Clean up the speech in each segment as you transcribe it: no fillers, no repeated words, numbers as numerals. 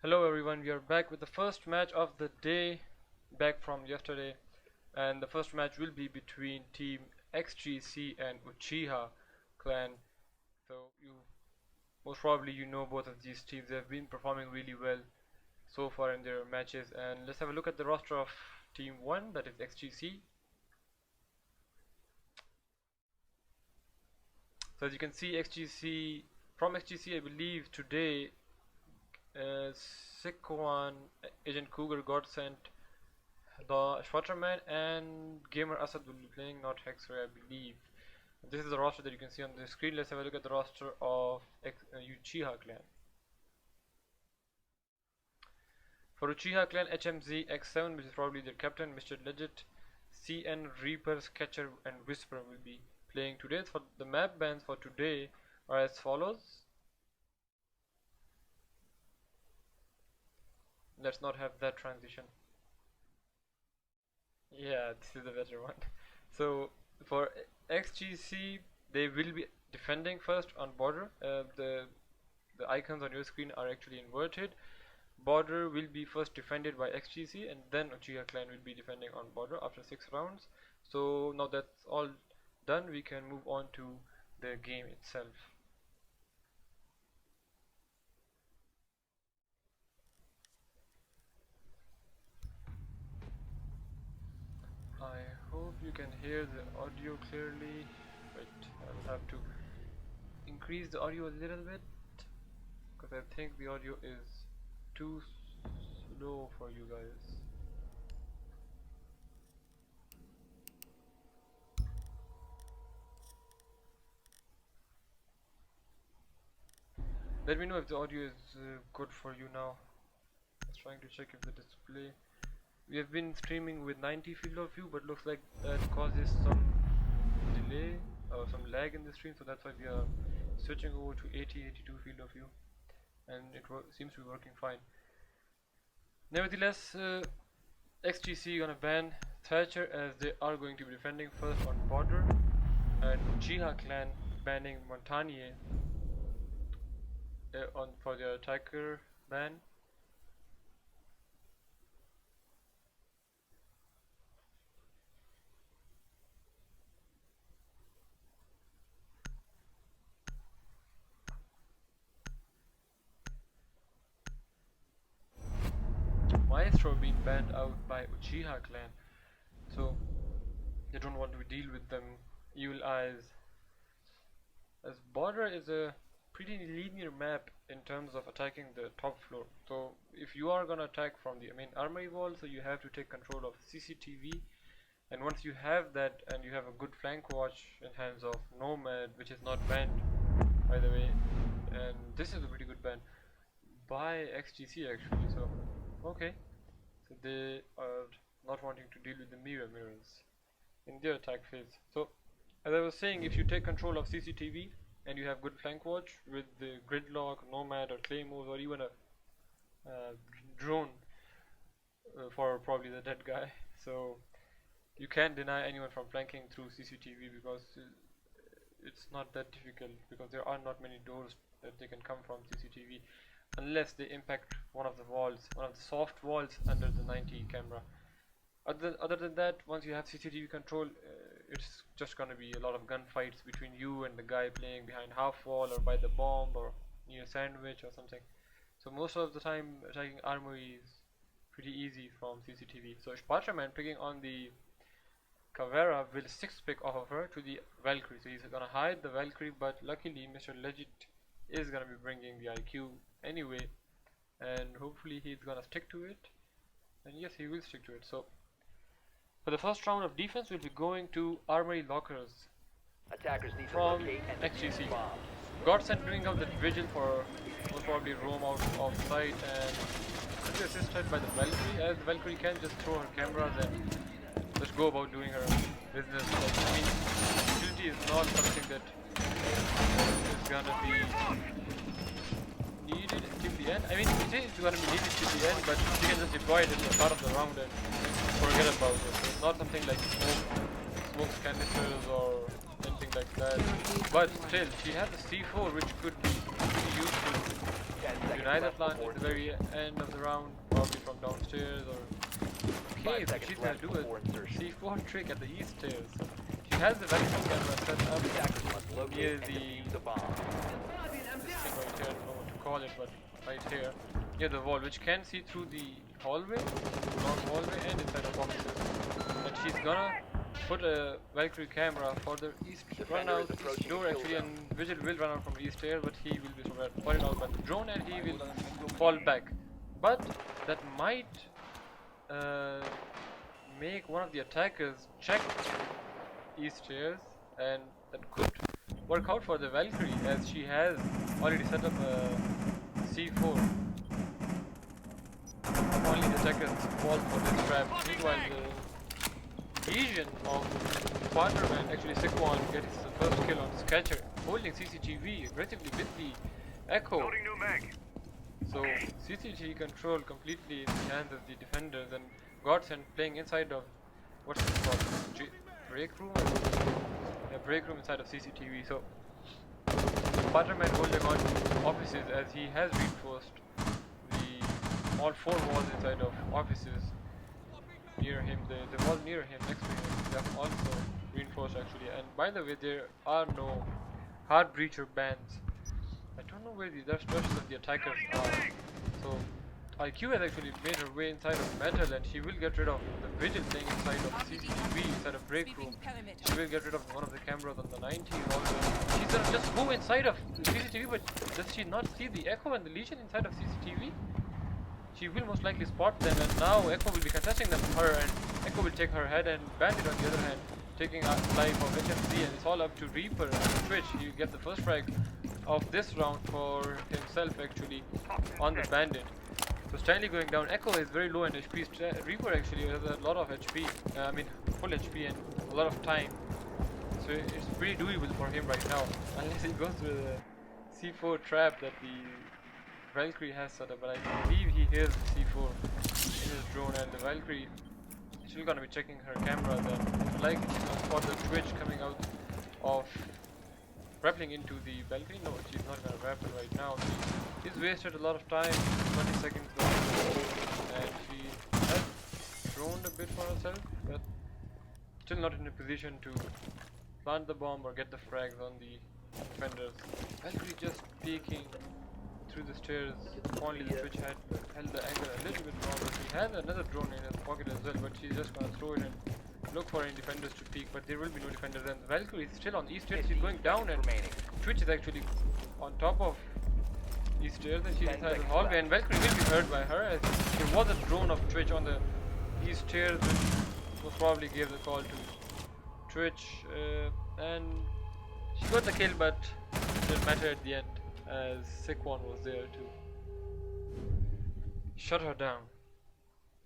Hello everyone, we are back with the first match of the day, back from yesterday, and the first match will be between team XGC and UCHIHA clan. So most probably you know both of these teams. They have been performing really well so far in their matches, and let's have a look at the roster of team 1, that is XGC. So as you can see, from XGC I believe today Sikwan, Agent Cougar, God Sent, the Schwatterman, and Gamer Asad will be playing, not Hexray, I believe. This is the roster that you can see on the screen. Let's have a look at the roster of UCHIHA clan. For UCHIHA clan, HMZ X7, which is probably their captain, Mr. Legit, CN, Reaper, Sketcher, and Whisper will be playing today. For the map bans for today are as follows. Let's not have that transition. Yeah, this is the better one. So for XGC, they will be defending first on border. The icons on your screen are actually inverted. Border will be first defended by XGC, and then UCHIHA clan will be defending on border after 6 rounds. So now that's all done, we can move on to the game itself. I hope you can hear the audio clearly. Wait, I'll have to increase the audio a little bit because I think the audio is too slow for you guys. Let me know if the audio is good for you now. I was trying to check if the display. We have been streaming with 90 field of view, but looks like that causes some delay or some lag in the stream, so that's why we are switching over to 80-82 field of view, and it seems to be working fine. Nevertheless, XGC gonna ban Thatcher as they are going to be defending first on border, and UCHIHA clan banning Montagnier for their attacker ban. Maestro being banned out by UCHIHA clan, so they don't want to deal with them evil eyes, as border is a pretty linear map in terms of attacking the top floor. So if you are gonna attack from the main armory wall, so you have to take control of CCTV, and once you have that and you have a good flank watch in hands of Nomad, which is not banned by the way, and this is a pretty good ban by XGC actually, so okay, so they are not wanting to deal with the mirrors in their attack phase. So as I was saying, if you take control of CCTV and you have good flank watch with the gridlock, Nomad, or claymores, or even a drone for probably the dead guy, so you can't deny anyone from flanking through CCTV because it's not that difficult, because there are not many doors that they can come from CCTV unless they impact one of the walls, one of the soft walls under the 90 camera. Other than that, once you have CCTV control, it's just gonna be a lot of gunfights between you and the guy playing behind half wall or by the bomb or near sandwich or something. So most of the time attacking armory is pretty easy from CCTV. So Spider-Man picking on the Caveira will 6-pick off of her to the Valkyrie. So he's gonna hide the Valkyrie, but luckily Mr. Legit is gonna be bringing the IQ anyway, and hopefully he's gonna stick to it. And yes, he will stick to it. So for the first round of defense, we'll be going to armory lockers from XGC. Godsend doing out the vigil for most probably roam out of sight, and will be assisted by the Valkyrie, as the Valkyrie can just throw her cameras and just go about doing her business. Like, I mean, utility is not something that is gonna be needed till the end. I mean, it is gonna be needed till the end, but you can just deploy it at the start of the round and forget about it. So it's not something like smoke canisters or anything like that. But still, she has a C4 which could be useful, deny the plan at the very end of the round, probably from downstairs or... Okay, so she's gonna do a C4 trick at the east stairs. So she has the Valkyrie camera set up near the... this thing right here, I don't know what to call it, but right here, near the wall, which can see through the hallway, long hallway, and inside of offices. And she's gonna put a Valkyrie camera for the east run out east door actually, and Vigil will run out from the east stair, but he will be spotted out by the drone and he will fall back. But that might make one of the attackers check east stairs, and that could work out for the Valkyrie, as she has already set up a C4. Only the attackers fall for this trap. Meanwhile, the Legion of Spider-Man, actually Siquan, gets the first kill on Sketcher, holding CCTV aggressively with the Echo. So CCTV control completely in the hands of the defenders, and Godsend playing inside of what's it called? Break room? Yeah, break room inside of CCTV. So Spider-Man holding on to offices as he has reinforced all four walls inside of offices near him. The wall near him, next to him, they have also reinforced actually. And by the way, there are no hard breacher bans. I don't know where the rest of the attackers are. So IQ has actually made her way inside of metal, and she will get rid of the Vigil playing inside of CCTV, inside of break room. She will get rid of one of the cameras on the 90 also. She's gonna just go inside of the CCTV, but does she not see the Echo and the Legion inside of CCTV? She will most likely spot them, and now Echo will be contesting them for her, and Echo will take her head, and Bandit on the other hand taking a life of HMC, and it's all up to Reaper and Twitch. He will get the first frag of this round for himself actually on the Bandit. So Stanley going down. Echo is very low in HP. Reaper actually has a lot of HP, I mean full HP and a lot of time. So it's pretty doable for him right now, unless he goes with a C4 trap that the Valkyrie has set up. But I believe he hears the C4 in his drone, and the Valkyrie is still gonna be checking her camera then. Like for the Twitch coming out of rappelling into the Valkyrie. No, she's not gonna rappel right now. She's wasted a lot of time, 20 seconds though, and she has droned a bit for herself, but still not in a position to plant the bomb or get the frags on the defenders. Valkyrie just peeking through the stairs. Only the Twitch had held the angle a little bit longer. He has another drone in his pocket as well, but she's just gonna throw it and look for any defenders to peek, but there will be no defenders. And Valkyrie is still on east stairs. She's going down, and Twitch is actually on top of east stairs, and she's inside the hallway, and Valkyrie will be hurt by her, as there was a drone of Twitch on the east stairs, which most probably gave the call to Twitch, and she got the kill, but it didn't matter at the end, as Siquan was there to shut her down.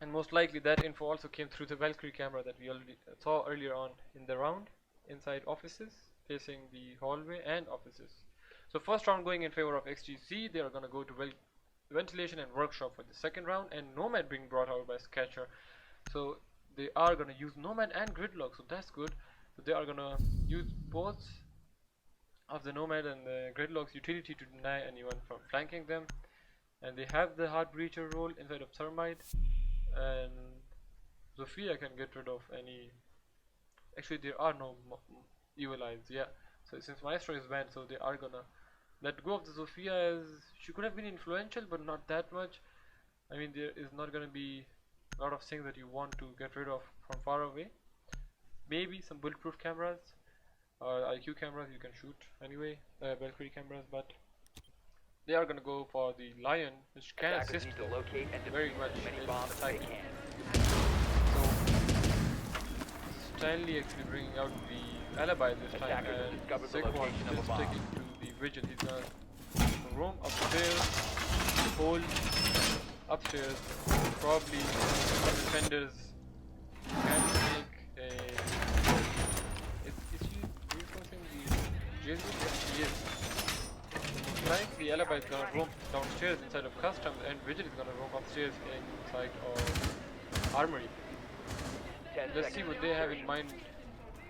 And most likely that info also came through the Valkyrie camera that we already saw earlier on in the round, inside offices, facing the hallway and offices. So first round going in favor of XGC. They are going to go to ventilation and workshop for the second round, and Nomad being brought out by Sketcher. So they are going to use Nomad and Gridlock, so that's good. So they are going to use both of the Nomad and the Gridlock's utility to deny anyone from flanking them. And they have the hard breacher role inside of Thermite, and Zofia can get rid of any... Actually there are no evil eyes, yeah. So since Maestro is banned, so they are gonna let go of the Zofia, as she could have been influential but not that much. I mean, there is not gonna be a lot of things that you want to get rid of from far away. Maybe some bulletproof cameras or IQ cameras you can shoot anyway, Valkyrie cameras, but they are gonna go for the Lion, which can assist very much in attacking. So Stanley actually bringing out the alibi this time, and Siquan is sticking to the Vigil. He's gonna roam upstairs, hold upstairs. Probably some defenders can make a... Is she reinforcing the Jason? Yes, she is. Like the alibi is gonna roam downstairs inside of customs, and Vigil is gonna roam upstairs inside of armory. Let's see what they have in mind.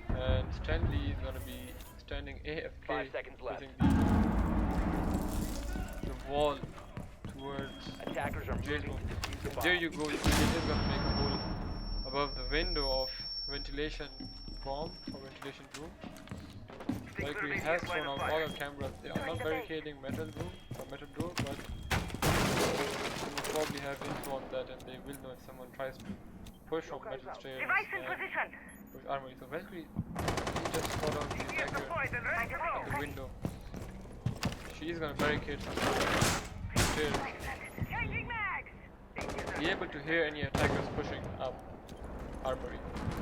And Stanley is gonna be standing AFK, using the wall towards Attackers are jail moving room. to defuse the And bomb. there you go, you can just gonna make a hole above the window of ventilation bomb or ventilation room. Valkyrie has thrown out all the cameras. They are not barricading metal room or metal door, but they will probably have info on that, and they will know if someone tries to push from metal stairs and push armory. So Valkyrie just fought out the attacker at the window. She is gonna barricade some stairs to be able to hear any attackers pushing up armory,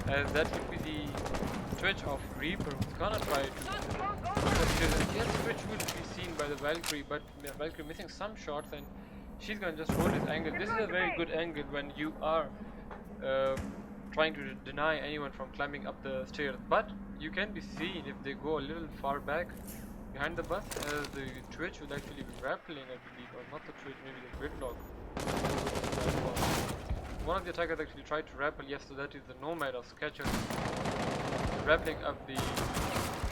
as that would be the twitch of Reaper who's gonna try to push the stairs. And yes, twitch will be seen by the Valkyrie, but Valkyrie missing some shots, and she's gonna just hold this angle. This is a very good angle when you are trying to deny anyone from climbing up the stairs, but you can be seen if they go a little far back behind the bus, as the twitch will actually be rappelling, I believe, or not the twitch, maybe the gridlock. One of the attackers actually tried to rappel, yes, so that is the nomad of Sketchers, rappelling up the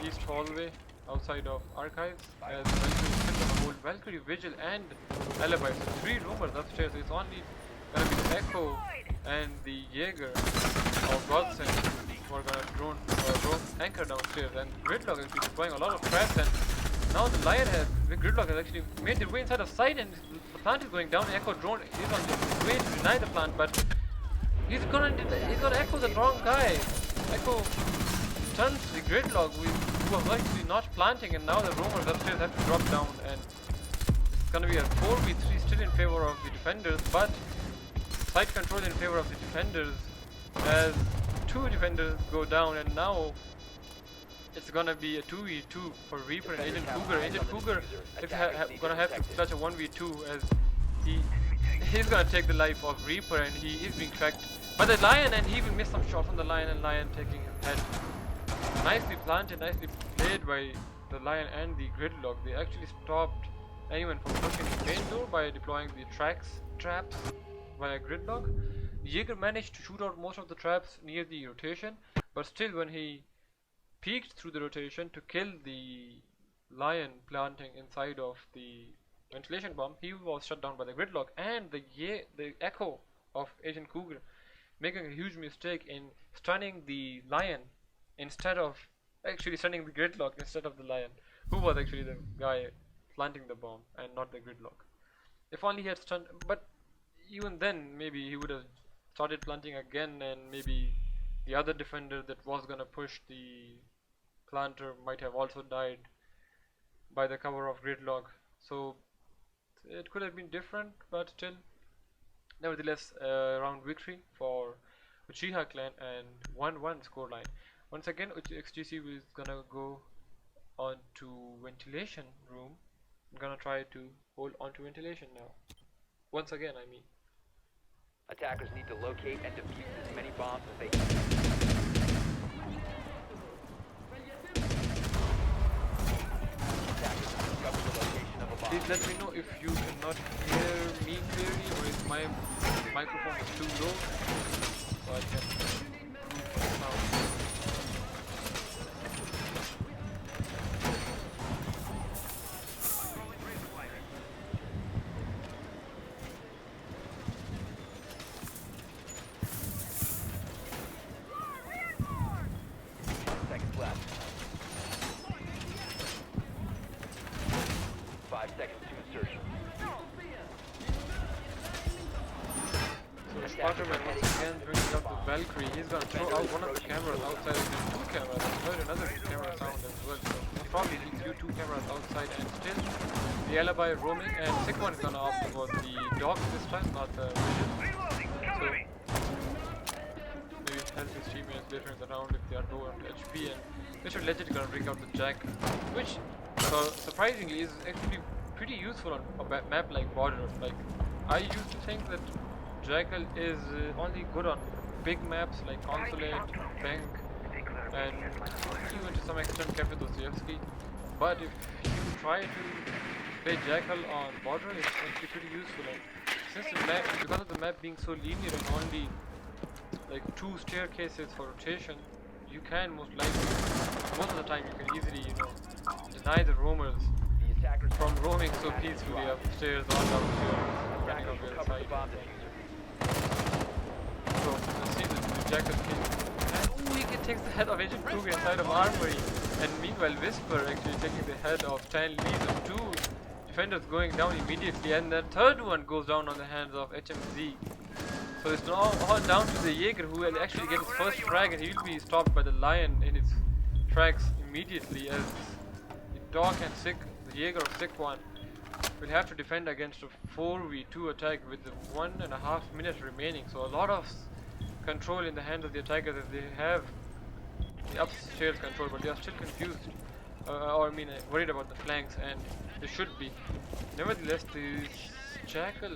east hallway outside of Archives, as Valkyrie is still gonna hold Valkyrie, Vigil and Alibi. So 3 roomers upstairs. It's only gonna be the Echo and the Jaeger or Godsend who are gonna drone anchor downstairs, and Gridlock is actually deploying a lot of traps, and now the Gridlock has actually made their way inside the site, and the plant is going down. Echo drone is on the way to deny the plant, but he's gonna Echo the wrong guy. Echo stuns the Gridlock who was actually not planting, and now the roamers upstairs have to drop down, and it's gonna be a 4v3 still in favor of the defenders, but site control in favor of the defenders as 2 defenders go down, and now it's gonna be a 2v2 for Reaper and Agent Cougar. Agent Cougar is gonna have to clutch a 1v2, as he's gonna take the life of Reaper, and he is being tracked by the Lion, and he will miss some shots on the Lion, and Lion taking his head. Nicely planted, nicely played by the Lion and the Gridlock. They actually stopped anyone from pushing the main door by deploying the traps via Gridlock. Jaeger managed to shoot out most of the traps near the rotation, but still when he peeked through the rotation to kill the Lion planting inside of the ventilation bomb, he was shut down by the Gridlock, and the Echo of Agent Cougar making a huge mistake in stunning the Lion instead of actually stunning the Gridlock instead of the Lion, who was actually the guy planting the bomb and not the Gridlock. If only he had stunned, but even then maybe he would have started planting again, and maybe the other defender that was gonna push the planter might have also died by the cover of Gridlock. So it could have been different, but still, nevertheless, round victory for UCHIHA clan and 1-1 scoreline. Once again, XGC is gonna go on to ventilation room. I'm gonna try to hold on to ventilation now. Once again, I mean. Attackers need to locate and defuse as many bombs as they can. Attackers have discovered the location of a bomb. Please let me know if you cannot hear me clearly, or if my microphone is too low, so I can sound. Seconds left. 5 seconds to insertion. So Spider-Man once again brings up the Valkyrie. He's gonna throw out one of the cameras outside. There's 2 cameras. I heard another camera sound as well. So he'll probably leave 2 cameras outside, and still the alibi roaming, and sick one is gonna opt for the dog this time, not the vision. So maybe help his teammates later in the round if they are low on HP, and Mr. Legend gonna bring out the Jack, which surprisingly is actually pretty useful on a map like Border. Like, I used to think that Jackal is only good on big maps like Consulate, Bank, and even to some extent Kapitosevsky. But if you try to play Jackal on Border, it's actually pretty useful. And since the map, because of the map being so linear and only like 2 staircases for rotation, you can most of the time you can easily, deny the roamers. The attackers from roaming so peacefully upstairs or downstairs, depending on Attackers will the cover the side. bomb diffuser. So you see the jackal kill, and ooh, he takes the head of Agent Kruger inside of armory, and meanwhile Whisper actually taking the head of Stan Lee. So two defenders going down immediately, and the third one goes down on the hands of HMZ. So it's now all down to the Jaeger, who will actually get his first frag, and he will be stopped by the Lion in its tracks immediately, as the dog and Sick, the Jaeger of Sick one, will have to defend against a 4v2 attack with the 1.5 minutes remaining. So a lot of control in the hands of the attackers, as they have the upstairs control, but they are still confused, or I mean worried about the flanks, and they should be. Nevertheless, the Jackal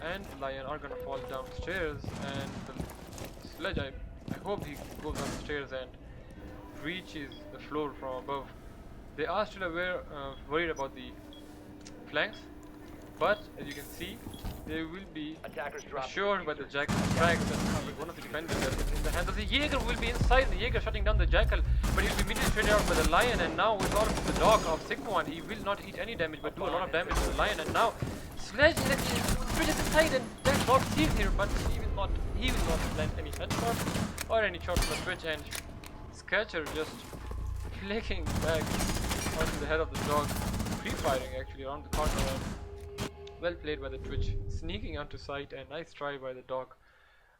and the Lion are gonna fall downstairs, and the Sledge, I hope he goes upstairs and reaches the floor from above. They are still worried about the flanks, but as you can see, they will be assured by the Jackal frags that one of the defenders that is in the hands of the Jaeger will be inside. The Jaeger shutting down the Jackal, but he'll be immediately traded out by the Lion, and now with all of the dog of Sigma, he will not eat any damage but do a lot of damage to the Lion. And now Sledge switches inside, and that dog sees here, but he will not land any headshot or any shot from the switch, and Sketcher just flicking back onto the head of the dog, pre-firing actually around the corner, and well played by the Twitch, sneaking onto sight, and nice try by the dog.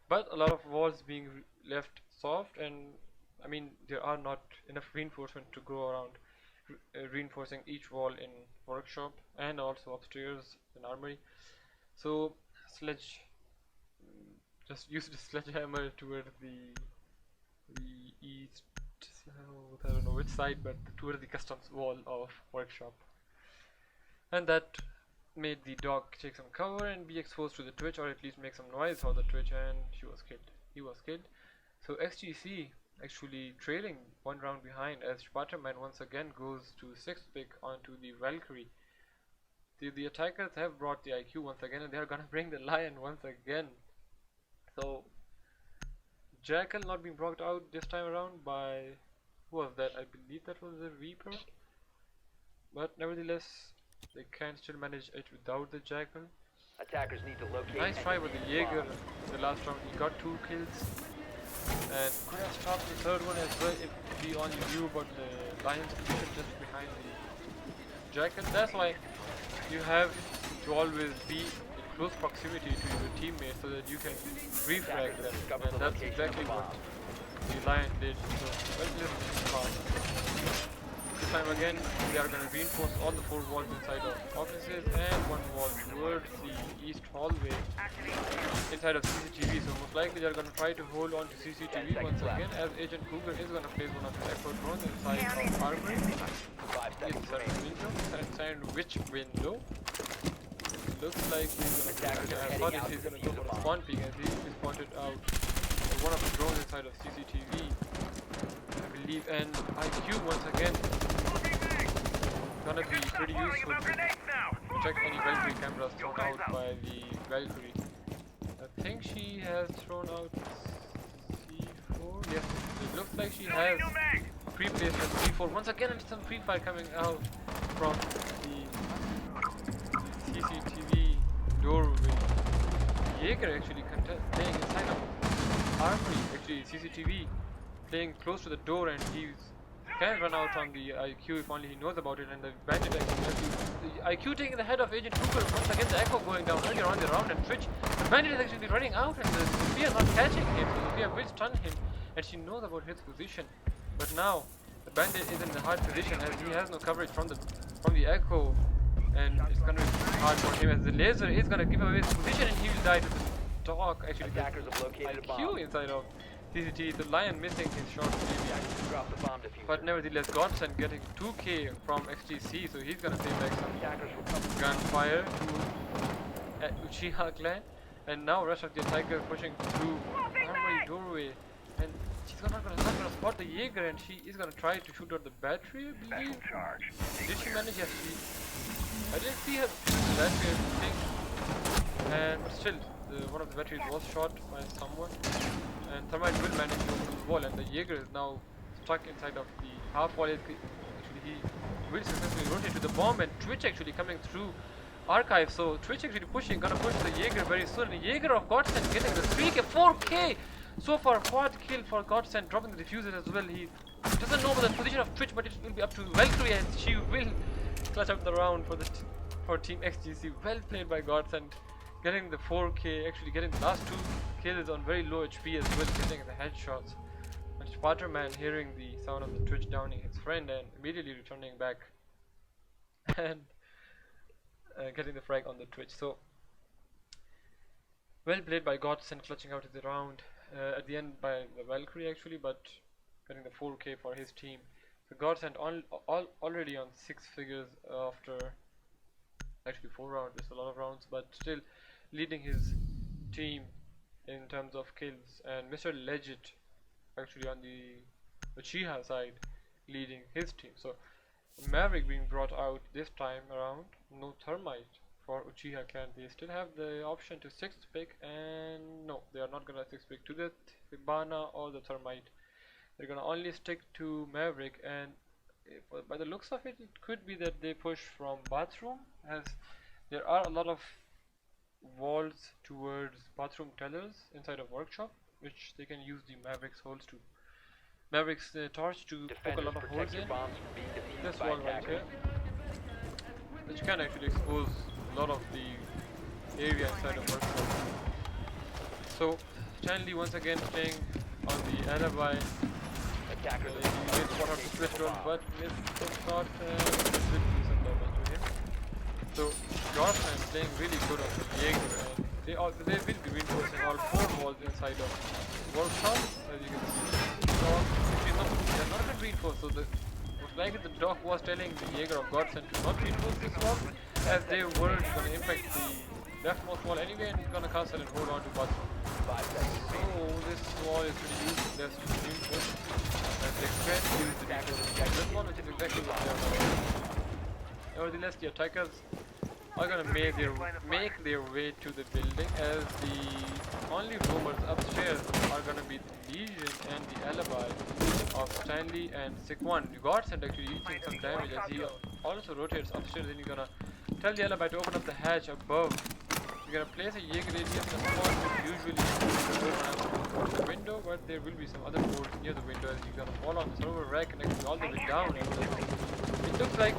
But a lot of walls being left soft, and I mean there are not enough reinforcement to go around reinforcing each wall in workshop and also upstairs in armory. So Sledge just used the sledgehammer toward the east, I don't know which side, but toward the customs wall of workshop, and that made the dog take some cover and be exposed to the Twitch, or at least make some noise for the Twitch, and he was killed. So XGC actually trailing one round behind, as Spider-Man once again goes to 6th pick onto the Valkyrie. The attackers have brought the IQ once again, and they are gonna bring the Lion once again. So Jackal not being brought out this time around by, who was that? I believe that was the Reaper, but nevertheless they can still manage it without the Jackal. Attackers need to locate. Nice try with the Jaeger in the last round. He got 2 kills and could have stopped the third one as well if he only knew about the Lion's position just behind the Jackal. That's why you have to always be in close proximity to your teammates so that you can refrag them, and that's exactly what the Lion did. So well played fast. This time again they are going to reinforce all the 4 walls inside of offices and 1 wall towards the east hallway inside of CCTV. So most likely they are going to try to hold on to CCTV once again, as Agent Cougar is going to place one of his echo drones inside of armory. Inside which window? It looks like he's going to I thought he's going to go for a spawn peek, as he spotted out one of the drones inside of CCTV, I believe, and IQ once again gonna be pretty useful to check any Valkyrie cameras thrown out by the Valkyrie. I think she has thrown out C4. Yes, it looks like she has pre-placed a C4 once again, and some pre-fire coming out from the CCTV doorway. Jaeger actually playing inside of armory, actually CCTV, playing close to the door, and he's can run out on the IQ if only he knows about it, and the bandit actually the IQ taking the head of Agent Cooper. Once again the echo going down earlier on the round, and Twitch, the bandit is actually running out, and the Sophia not catching him, so Sophia will stun him, and she knows about his position. But now the bandit is in a hard position, as he has no coverage from the echo, and it's gonna be hard for him, as the laser is gonna give away his position, and he will die to the dog. Actually the IQ inside of CCT, the Lion missing his shot, but nevertheless Godson getting 2k from XGC, so he's gonna pay back some gunfire to UCHIHA clan, and now rest of the attackers pushing through armory doorway, and she's not gonna spot the Jaeger, and she is gonna try to shoot out the battery, I believe. Did she manage? Yes, I didn't see her battery, I think, and but still one of the batteries was shot by someone, and Thermite will manage to open the wall, and the Jaeger is now stuck inside of the half wall. Actually he will successfully rotate to the bomb, and Twitch actually coming through archive. So Twitch actually pushing, gonna push the Jaeger very soon. And Jaeger of Godsend getting the 3K, 4K. So far, quad kill for Godsend, dropping the diffuser as well. He doesn't know about the position of Twitch, but it will be up to Valkyrie, and she will clutch up the round for Team XGC. Well played by Godsend, getting the 4K, actually getting the last 2 kills on very low HP as well, getting the headshots. And Spider-Man hearing the sound of the Twitch downing his friend and immediately returning back and getting the frag on the Twitch. So well played by Godsend, clutching out the round at the end by the Valkyrie actually, but getting the 4K for his team. So Godsend already on 6 figures after actually 4 rounds. It's a lot of rounds, but still leading his team in terms of kills, and Mr. Legit actually on the UCHIHA side leading his team. So Maverick being brought out this time around. No Thermite for UCHIHA clan. They still have the option to 6th pick, and no, they are not gonna 6th pick to the Hibana or the Thermite. They're gonna only stick to Maverick, and by the looks of it, it could be that they push from bathroom, as there are a lot of walls towards bathroom tellers inside of workshop, which they can use the Maverick's torch to poke a lot of holes in. This wall right here, which can actually expose a lot of the area inside of workshop. So Stanley once again playing on the alibi. He did spot out the switch roll, but missed the shot and did do some damage to him. So Jordan playing really good on the Jaeger, and they will be reinforcing all 4 walls inside of workshop, as you can see. They're not been reinforced, so most likely the doc was telling the Jaeger of Godsend to not reinforce this wall, as they were going to impact the leftmost wall anyway, and he's going to castle and hold on to bathroom. So this wall is pretty useless to reinforce, and they can use the reinforcement. This one, which is exactly what they are doing. Nevertheless, the attackers are gonna make their way to the building, as the only roamers upstairs are gonna be the Legion and the alibi of Stanley and Sikwan. Godsend actually eating some damage as he also rotates upstairs, and he's gonna tell the alibi to open up the hatch above. You're gonna place a Jaeger radius in a spot which usually towards the window, but there will be some other boards near the window, as you're gonna fall on the server rack and actually all the way down. It looks like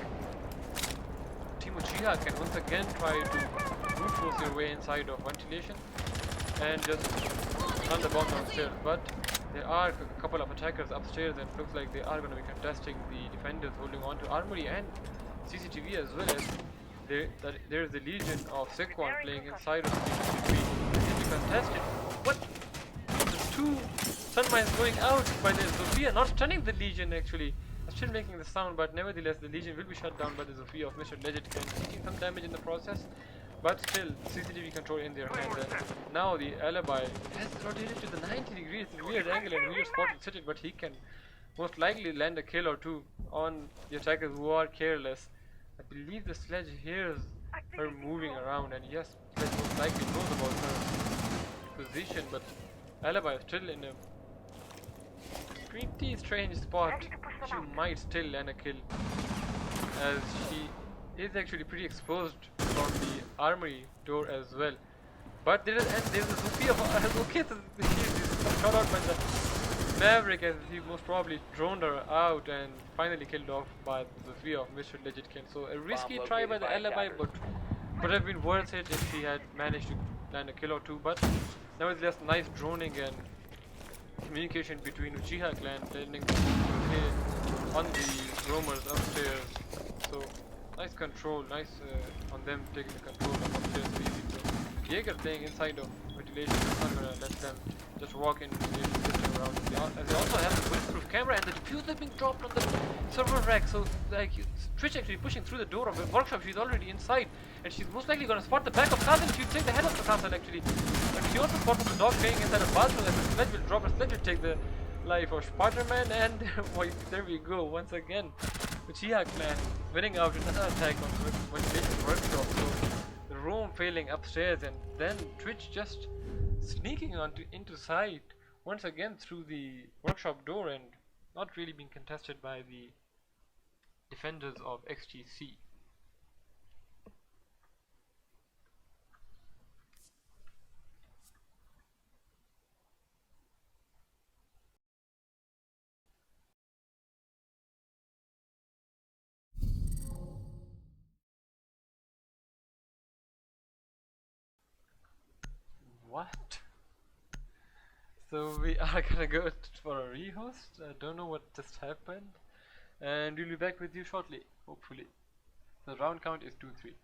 Team UCHIHA can once again try to brute force their way inside of ventilation and just run the bomb downstairs, but there are a couple of attackers upstairs, and it looks like they are going to be contesting the defenders holding on to armory and CCTV, as well as there's the Legion of Sikwan playing inside of the CCTV. They be contested. What? The 2 sunmines going out by the Zofia, not stunning the Legion actually. Still making the sound, but nevertheless the Legion will be shut down by the Zofia of Mr. Legit, taking some damage in the process, but still CCTV control in their hands. And now the alibi has rotated to the 90 degrees, weird angle and weird spot to sit it, but he can most likely land a kill or 2 on the attackers who are careless. I believe the Sledge hears her moving around, and yes, Sledge most likely knows about her position, but alibi is still in a pretty strange spot. She might still land a kill, as she is actually pretty exposed from the armory door as well. But there's a Zofia. Okay, so she's shot out by the Maverick, as he most probably droned her out and finally killed off by the Zofia of Mr. Legit King. So a risky try by the alibi, but would have been worth it if he had managed to land a kill or 2. But nevertheless, nice droning and communication between UCHIHA clan landing on the roamers upstairs. So nice control, nice on them taking the control of upstairs easy. So Jaeger playing inside of ventilation is not gonna let them just walk in around. As they also have the bulletproof camera, and the diffuser being dropped on the server rack. So like Twitch actually pushing through the door of the workshop. She's already inside, and she's most likely gonna spot the back of Castle. She'll take the head of the Castle actually. And she also spots the dog playing inside a bathroom, and the Sledge will drop. A Sledge will take the life of Spider-Man, and there we go once again. UCHIHA clan winning out another attack on ventilation workshop. So the room failing upstairs, and then Twitch just sneaking into sight once again through the workshop door, and not really being contested by the defenders of XGC. What? So we are gonna go for a rehost. I don't know what just happened, and we'll be back with you shortly, hopefully. The round count is 2-3.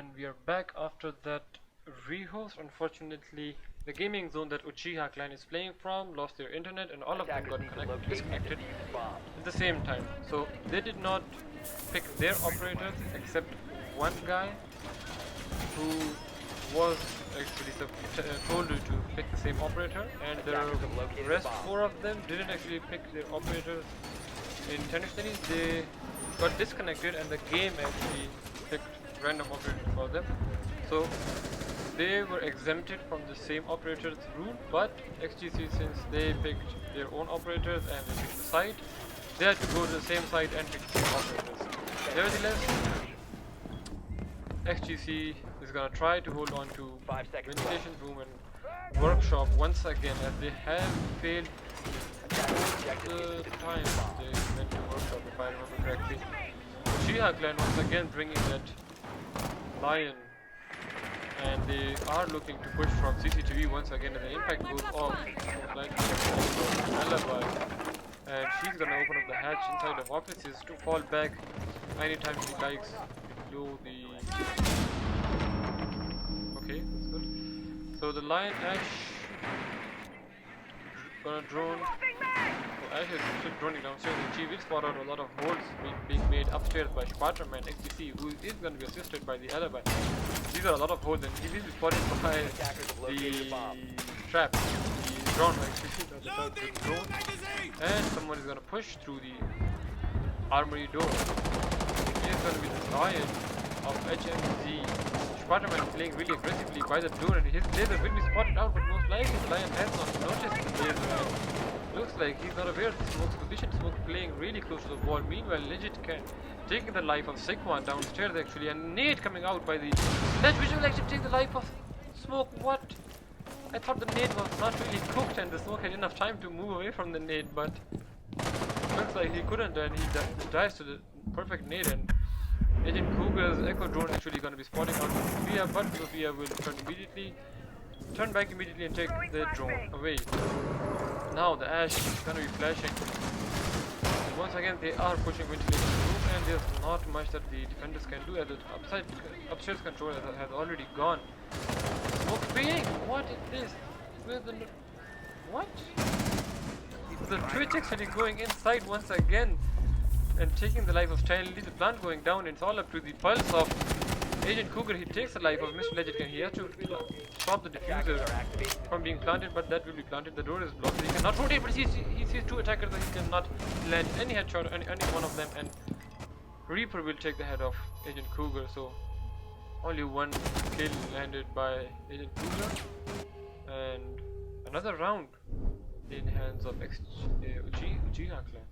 And we are back after that rehost. Unfortunately, the gaming zone that UCHIHA clan is playing from lost their internet and all of them got disconnected at the same time. So they did not pick their operators except one guy who was actually told to pick the same operator, and the rest four of them didn't actually pick their operators intentionally. They got disconnected and the game actually picked random operators for them. So they were exempted from the same operator's rule, but XGC, since they picked their own operators and they picked the site, they had to go to the same site and pick the same operators. Nevertheless, XGC is gonna try to hold on to ventilation room and workshop once again, as they have failed the time they went to workshop, if I remember correctly. UCHIHA clan once again bringing that lion, and they are looking to push from CCTV once again, and the impact goes off. Alibi, and she's gonna open up the hatch inside of offices to fall back anytime she likes below the. Okay, that's good. So the lion Ash gonna drone. So Ash is still droning downstairs, and she will spot out a lot of holes being made upstairs by Spider-Man XGC, who is gonna be assisted by the alibi. These are a lot of holes, and he will be spotted by the trap, the drone actually, the drone, and someone is gonna push through the armory door. It is gonna be the lion of HMZ. Spider-Man is playing really aggressively by the door, and his laser will be spotted out, but most likely the lion has not noticed the laser. Looks like he's not aware of the smoke's position. Smoke playing really close to the wall. Meanwhile, Legit can taking the life of Sigma downstairs actually, and Nate coming out by the. That visual actually take the life of Smoke. What? I thought the nade was not really cooked, and the Smoke had enough time to move away from the nade, but looks like he couldn't, and he dies to the perfect nade. And Agent Cougar's Echo drone actually going to be spotting out Sophia, but Sophia will turn back immediately and take the drone away. Now the Ash is going to be flashing. And once again they are pushing ventilation room, and there's not much that the defenders can do, as the upstairs controller has already gone. Smoke being, what is this? Where's the what? The Twitch actually going inside once again and taking the life of Stanley. The plant going down, and it's all up to the pulse of Agent Cougar. He takes the life of Mr. Legit. He has to stop the diffuser from being planted, but that will be planted. The door is blocked. He cannot rotate, but he sees two attackers, so he cannot land any headshot on any one of them, and Reaper will take the head of Agent Cougar. So only one kill landed by Agent Cougar, and another round in hands of UCHIHA clan.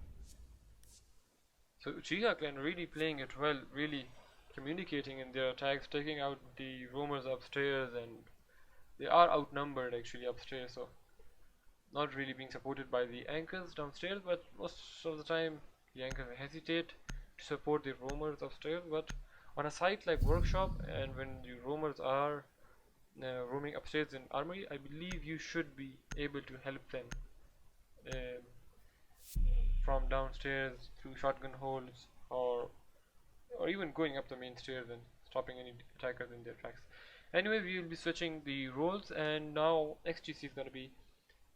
So UCHIHA clan really playing it well, really communicating in their attacks, taking out the roamers upstairs, and they are outnumbered actually upstairs, so not really being supported by the anchors downstairs, but most of the time the anchors hesitate to support the roamers upstairs. But on a site like Workshop, and when the roamers are roaming upstairs in Armory, I believe you should be able to help them from downstairs through shotgun holes, or even going up the main stairs and stopping any attackers in their tracks. Anyway, we will be switching the roles, and now XGC is going to be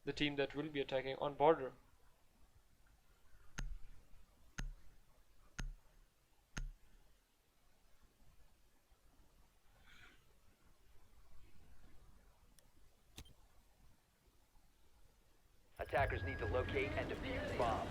the team that will be attacking on border. Attackers need to locate and defuse the bomb.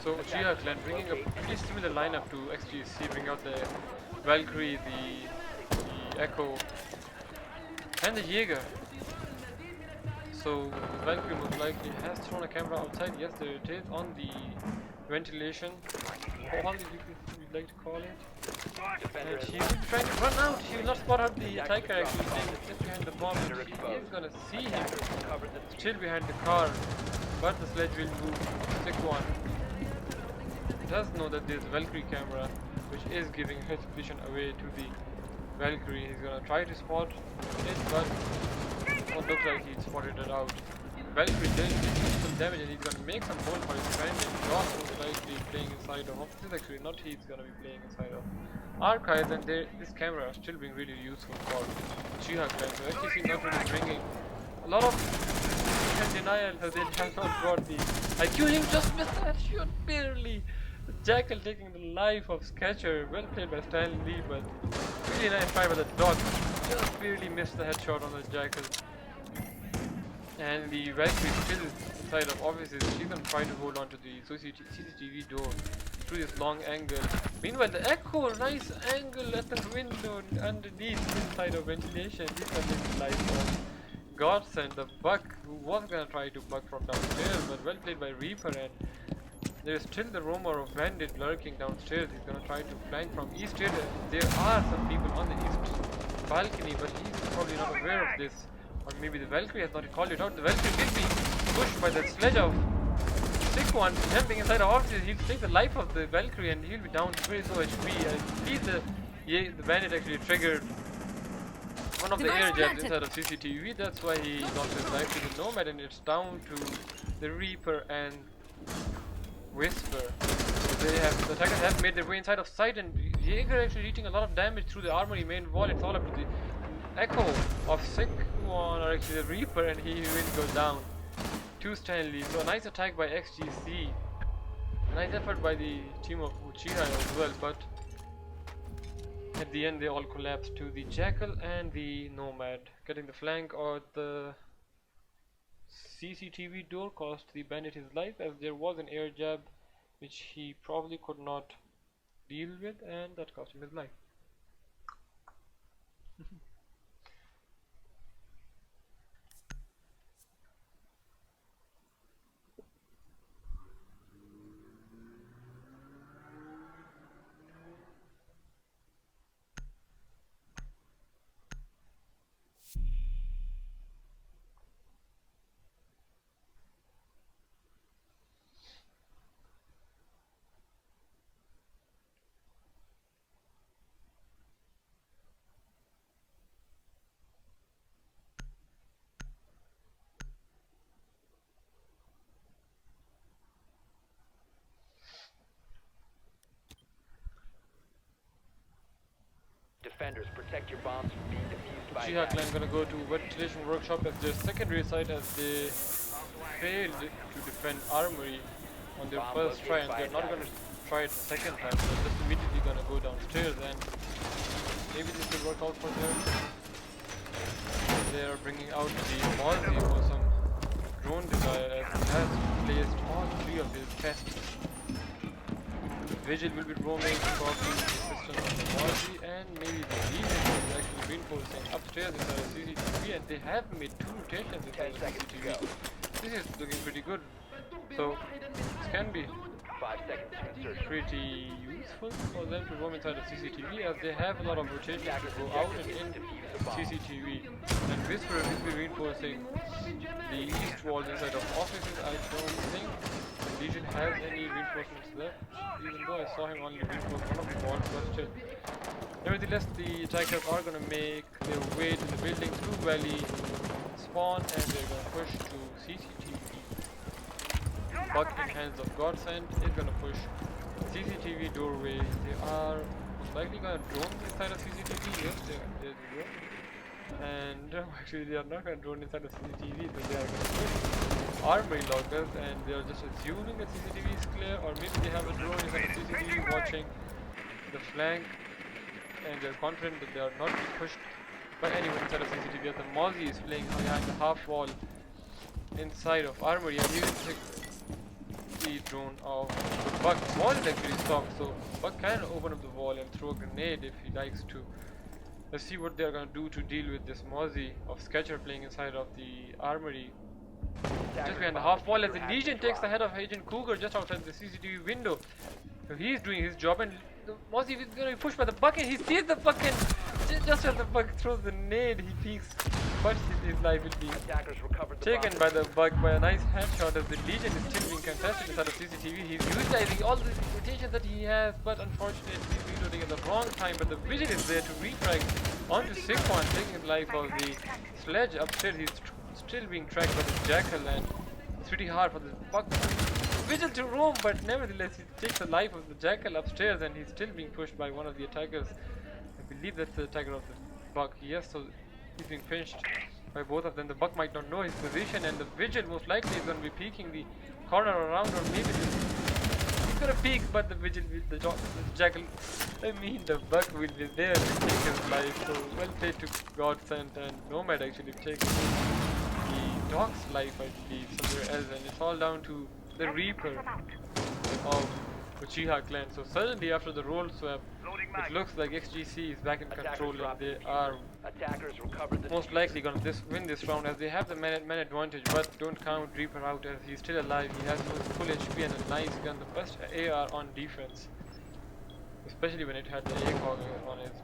So UCHIHA clan bringing a pretty similar lineup to XGC, bring out the Valkyrie, the Echo, and the Jaeger. So the Valkyrie most likely has thrown a camera outside. Yes, there it is on the ventilation hall, if you'd like to call it. Defender And has she's trying to run out. She will not spot out the attacker actually staying behind the bomb. And she is gonna see him covered the still behind the car, but the sledge will move. Sick one does know that there's a Valkyrie camera, which is giving his position away to the Valkyrie. He's gonna try to spot it, but it don't look like he spotted it out. Valkyrie did some damage and he's gonna make some hole for his friend, and Josh most likely playing inside of offices. Actually, not he's gonna be playing inside of archives, and this camera is still being really useful for UCHIHA clan. So XGC not really bringing a lot of denial, so they have not brought the IQ. Him just missed that shot barely. The Jackal taking the life of Sketcher. Well played by Stan Lee, but really nice try by the dog. Just barely missed the headshot on the Jackal. And the Valkyrie still inside of offices. She's gonna try to hold on to the CCTV door through this long angle. Meanwhile, the Echo, nice angle at the window underneath inside of ventilation. These are the lights of Godsend, the Buck, who was gonna try to buck from downstairs, but well played by Reaper. And there's still the rumor of Bandit lurking downstairs. He's gonna try to flank from east here. There are some people on the east balcony, but he's probably not aware of this. Or maybe the Valkyrie has not called it out. The Valkyrie will be pushed by the sledge of Sick One jumping inside the offices. He'll take the life of the Valkyrie and he'll be down to very low HP. I believe the Bandit actually triggered one of the air jabs inside of CCTV. That's why he lost his life to the Nomad, and it's down to the Reaper and Whisper. So the attackers have made their way inside of sight, and Jaeger actually reaching a lot of damage through the armory main wall. It's all up to the Echo of Sick One, or actually the Reaper, and he will go down to Stanley. So a nice attack by XGC. A nice effort by the team of UCHIHA as well, but at the end they all collapsed to the Jackal and the Nomad. Getting the flank or the CCTV door cost the Bandit his life, as there was an air jab which he probably could not deal with, and that cost him his life. defenders. Protect your bombs from being defused by UCHIHA clan gonna go to ventilation workshop as their secondary site, as they failed to defend armory on their first try, and they're not gonna try it the second time. So they're just immediately gonna go downstairs, and maybe this will work out for them. They are bringing out the Mozzie for some drone desire, as he has placed all three of his tests. Vigil will be roaming for the assistance of the Mozzie, and maybe the Legion is actually reinforcing upstairs inside the CCTV, and they have made 2 rotations inside the CCTV. This is looking pretty good. So this can be 5 seconds to insertion. pretty useful for them to roam inside the CCTV, as they have a lot of rotations to go out and in CCTV. And Whisper will be reinforcing the east walls inside of offices. I don't think the Legion has any reinforcements left, even though I saw him only reinforce one of the walls, but still. Nevertheless, the attackers are going to make their way to the building through Valley spawn, and they're going to push to CCTV. Buck in hands of Godsend is going to push CCTV doorway. They are most likely going to drone inside of CCTV. Yes, there's a drone. And actually they are not going to drone inside of CCTV, but they are going to push armory lockers, and they are just assuming that CCTV is clear, or maybe they have a drone inside of CCTV watching the flank, and they're confident that they are not being pushed by anyone inside of CCTV. The Mozzie is playing behind the half wall inside of armory, and he will take the drone of the Buck. The wall is actually stopped, so Buck can open up the wall and throw a grenade if he likes to. Let's see what they're gonna do to deal with this Mozzie of Sketcher playing inside of the armory just behind the half wall as the Legion takes the head of Agent Cougar just outside the CCTV window. So he's doing his job, and the Mozzie is going to be pushed by the Buck, and he sees the Buck, and just as the Buck throws the nade, he peeks, but his life will be taken by the Buck by a nice headshot as the Legion is still being contested inside of CCTV. He's utilizing all the limitations that he has, but unfortunately he's reloading at the wrong time, but the Vigil is there to refrag onto Sigma, taking the life of the Sledge upstairs. He's still being tracked by the Jackal, and it's pretty hard for the Buck Vigil to roam, but nevertheless he takes the life of the Jackal upstairs, and he's still being pushed by one of the attackers. I believe that's the attacker of the Buck. Yes, so he's being pinched by both of them. The Buck might not know his position, and the Vigil most likely is going to be peeking the corner around, or maybe he's going to peek, but the Vigil, the Jackal, the Buck will be there to take his life. So well played to Godsend, and Nomad actually taking the Dog's life, I believe, somewhere else, and it's all down to the Reaper of UCHIHA clan. So suddenly after the role swap, it looks like XGC is back in control, and they are most likely going to win this round, as they have the man advantage, but don't count Reaper out as he's still alive. He has full HP and a nice gun, the best AR on defense, especially when it had the ACOG on it.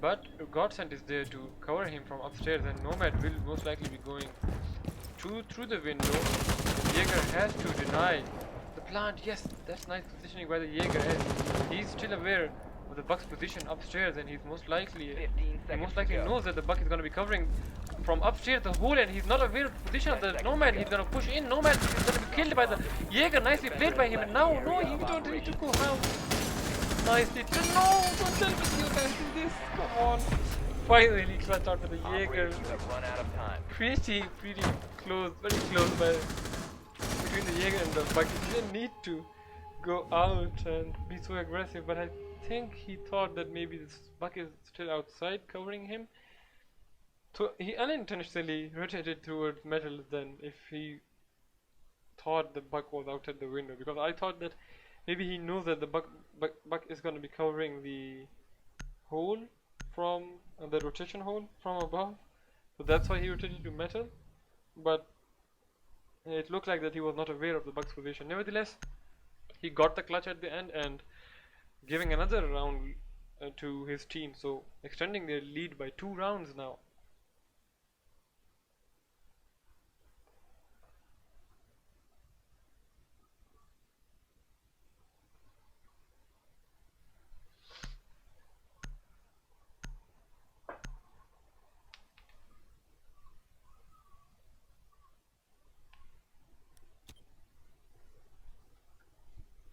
But Godsend is there to cover him from upstairs, and Nomad will most likely be going through the window. Jaeger has to deny the plant. Yes, that's nice positioning by the Jaeger. He's still aware of the Buck's position upstairs, and he most likely knows that the Buck is going to be covering from upstairs the hole, and he's not aware of the position of the Nomad. He's going to push in. Nomad is going to be killed by the Jaeger. Nicely played by him, and now no, he don't need to go out. Nicely. No, don't tell me you guys do this. Come on. Finally clutch out to the Jaeger. Pretty close, very close by between the Jaeger and the Buck. He didn't need to go out and be so aggressive, but I think he thought that maybe this Buck is still outside covering him. So he unintentionally rotated towards metal then, if he thought the Buck was outside the window, because I thought that maybe he knows that the Buck is going to be covering the hole from the rotation hole from above, so that's why he rotated to metal. But it looked like that he was not aware of the Buck's position. Nevertheless, he got the clutch at the end and giving another round to his team, so extending their lead by 2 rounds now.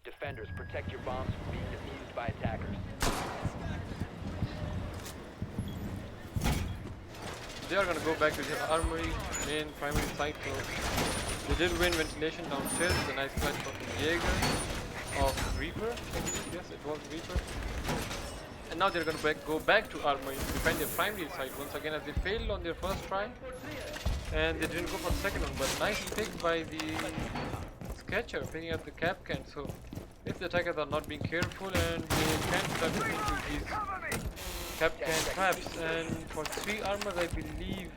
Defenders, protect your bombs from being defused by attackers. They are going to go back to their armory, main primary site. So they did win ventilation downstairs with a nice clutch from the Jaeger of Reaper. Yes, it was Reaper. And now they're going to go back to armory to defend their primary site once again, as they failed on their first try and they didn't go for the second one. But nicely picked by the Sketcher, picking up the cap can. So if the attackers are not being careful, and they can trap into these cap can traps, and for 3 armor I believe,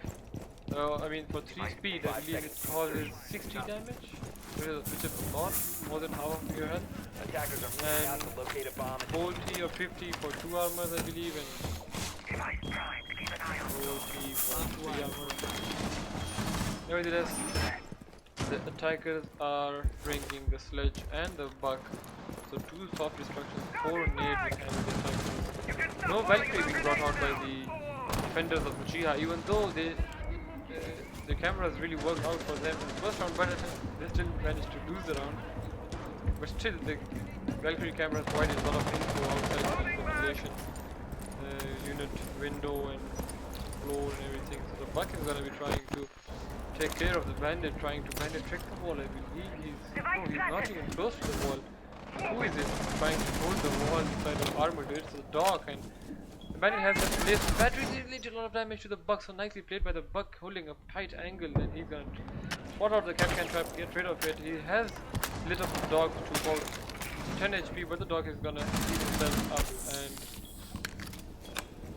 for 3 speed I believe it causes 60 damage, which is not more than half of your health. Attackers are moving out to locate a bomb. 40 or 50 for 2 armors I believe, and 40 for 3 armor. Nevertheless, the attackers are bringing the Sledge and the Buck, so 2 soft destructions, 4 nades in hand of the attackers. No Valkyrie being brought out by the defenders of UCHIHA, even though the cameras really worked out for them in the first round, but they still managed to lose the round. But still, the Valkyrie cameras provided a lot of info outside the population, unit, window and floor and everything. So the Buck is going to be trying to take care of the bandit, trying to bandit trick the wall. I believe he's not even close to the wall. Who is it trying to hold the wall inside of armor? It's the dog, and the bandit has that place. Battery did a lot of damage to the Buck, so nicely played by the Buck, holding a tight angle, and he's gonna spot out the Capcan trap, get rid of it. He has lit up the dog to about 10 HP, but the dog is gonna heat himself up, and